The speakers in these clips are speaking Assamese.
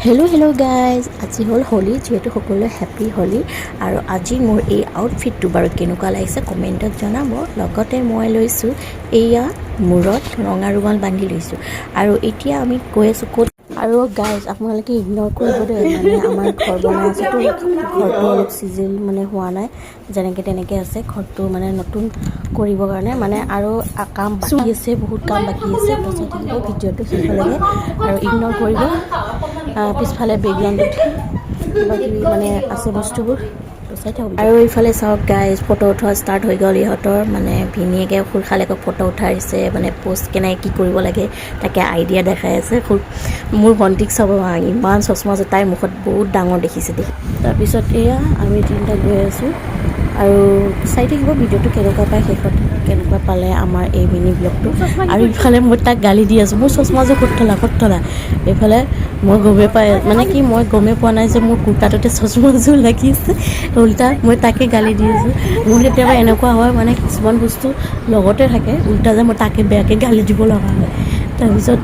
হেল্ল' গাইজ, আজি হ'ল হোলী, যিহেতু সকলোৱে হেপ্পী হোলী। আৰু আজি মোৰ এই আউটফিটটো বাৰু কেনেকুৱা লাগিছে কমেণ্টত জনাব। লগতে মই লৈছোঁ এয়া মূৰত ৰঙা ৰুমাল বান্ধি লৈছোঁ। আৰু এতিয়া আমি গৈ আছোঁ ক'ত। আৰু গাইজ আপোনালোকে ইগন'ৰ কৰিব দেই, মানে আমাৰ ঘৰ বনাই আছেতো, ঘৰটো অলপ চিজিল মানে হোৱা নাই, যেনেকৈ তেনেকৈ আছে ঘৰটো মানে নতুন কৰিবৰ কাৰণে, মানে আৰু কাম বাকী আছে, বহুত কাম বাকী আছে। পচাই থাকিব ভিডিঅ'টো শেষলৈকে আৰু ইগন'ৰ কৰিব। পিছফালে বেকগ্ৰাউণ্ডত কিবা কিবি মানে আছে বস্তুবোৰ, চাই থাকক। আৰু এইফালে চাওক গাইজ, ফটো উঠোৱা ষ্টাৰ্ট হৈ গ'ল ইহঁতৰ, মানে ভিনীয়েকে খুৰখালেকৈ ফটো উঠাইছে, মানে পোষ্ট কেনেকৈ কি কৰিব লাগে তাকে আইডিয়া দেখাই আছে। মোৰ ভণ্টিক চাব, ইমান চশমা আছে, তাইৰ মুখত বহুত ডাঙৰ দেখিছে দেখি। তাৰপিছত এয়া আমি তিনিটা গৈ আছোঁ আৰু চাই থাকিব ভিডিঅ'টো কেনেকুৱা পায়, শেষত কেনেকুৱা পালে আমাৰ এই মিনি ব্লগটো। আৰু ইফালে মই তাক গালি দি আছোঁ, মোৰ চশমাযোৰ ক'ত থলা। এইফালে মই গমেই মানে কি মই গমেই পোৱা নাই যে মোৰ কুৰ্তাটোতে চশমাযোৰ লাগি আছে, উল্টা মই তাকে গালি দি আছোঁ। মোৰ কেতিয়াবা এনেকুৱা হয়, মানে কিছুমান বস্তু লগতে থাকে, উল্টা যে মই তাকে বেয়াকৈ গালি দিব লগা হয়। তাৰপিছত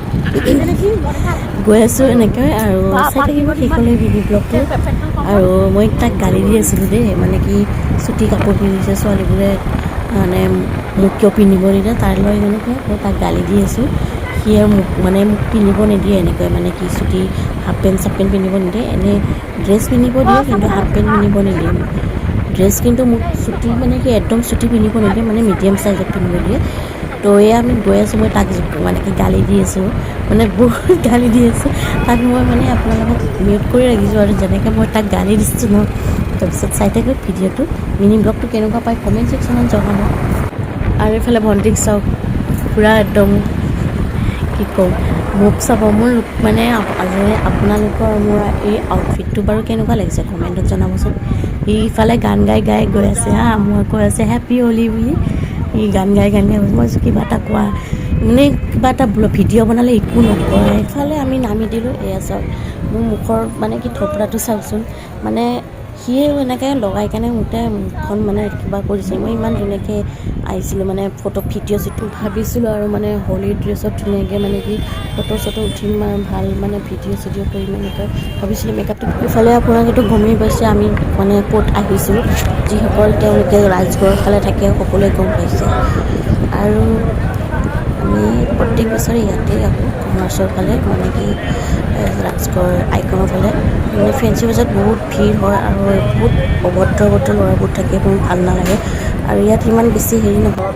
গৈ আছোঁ এনেকৈ আৰু চাই থাকিব শেষলৈ মিনি ব্লগটো। আৰু মই তাক গালি দি আছিলোঁ দেই, মানে কি চুটি কাপোৰ পিন্ধিছে ছোৱালীবোৰে, মানে মোক কিয় পিন্ধিব নিদিয়ে, তাৰ লৈ এনেকৈ মই তাক গালি দি আছোঁ। সি আৰু মোক পিন্ধিব নিদিয়ে এনেকৈ, মানে কি চুটি হাফ পেণ্ট পিন্ধিব নিদিয়ে, এনেই ড্ৰেছ পিন্ধিব দিয়ে কিন্তু হাফ পেণ্ট পিন্ধিব নিদিয়ে। ড্ৰেছ কিন্তু মোক চুটি মানে কি একদম চুটি পিন্ধিব নিদিয়ে, মানে মিডিয়াম চাইজত পিন্ধিব দিয়ে। তো এয়া আমি গৈ আছোঁ, মই তাক মানে কি গালি দি আছোঁ, মানে বহুত গালি দি আছোঁ তাক। মই মানে আপোনালোকক মিউট কৰি ৰাখিছোঁ আৰু যেনেকৈ মই তাক গালি দিছোঁ ন। তাৰপিছত চাই থাকক ভিডিঅ'টো, মিনি ব্লগটো কেনেকুৱা পায় কমেণ্ট ছেকশ্যনত জনাব। আৰু এইফালে ভণ্টিক চাওক, পূৰা একদম কি ক'ম, মোক চাব। মোৰ মানে আপোনালোকৰ মোৰ এই আউটফিটটো বাৰু কেনেকুৱা লাগিছে কমেণ্টত জনাবচোন। ইফালে গান গাই গৈ আছে হা, মই কৈ আছে হেপ্পী হোলী বুলি। ই গান গাই মই কিবা এটা কোৱা, মানে কিবা এটা ভিডিঅ' বনালে একো নকয়। ইফালে আমি নামি দিলোঁ, এয়া চাওক মোৰ মুখৰ মানে কি থপৰাটো চাওকচোন, মানে সিয়ে এনেকৈ লগাই কেনে মুখখন মানে কিবা কৰিছে। মই ইমান ধুনীয়াকৈ আহিছিলোঁ, মানে ভিডিঅ' ভাবিছিলোঁ আৰু মানে হোলী ড্ৰেছত ধুনীয়াকৈ মানে কি ফটো চটো উঠিম আৰু ভাল মানে ভিডিঅ' কৰিম এনেকৈ ভাবিছিলোঁ মেকআপটো। ইফালে আপোনালোকেতো গমেই পাইছে আমি মানে ক'ত আহিছোঁ, যিসকল তেওঁলোকে ৰাজগড়ৰ ফালে থাকে সকলোৱে গম পাইছে। আৰু আমি প্ৰত্যেক বছৰে ইয়াতে আহোঁ, কমাৰ্চৰ ফালে, মানে কি ৰাজগড় আইকনৰ ফালে। মানে ফেঞ্চি বজাৰত বহুত ভিৰ হয় আৰু বহুত অভদ্ৰ ল'ৰাবোৰ থাকে, মোৰ ভাল নালাগে। আৰু ইয়াত ইমান বেছি হেৰি নহয়।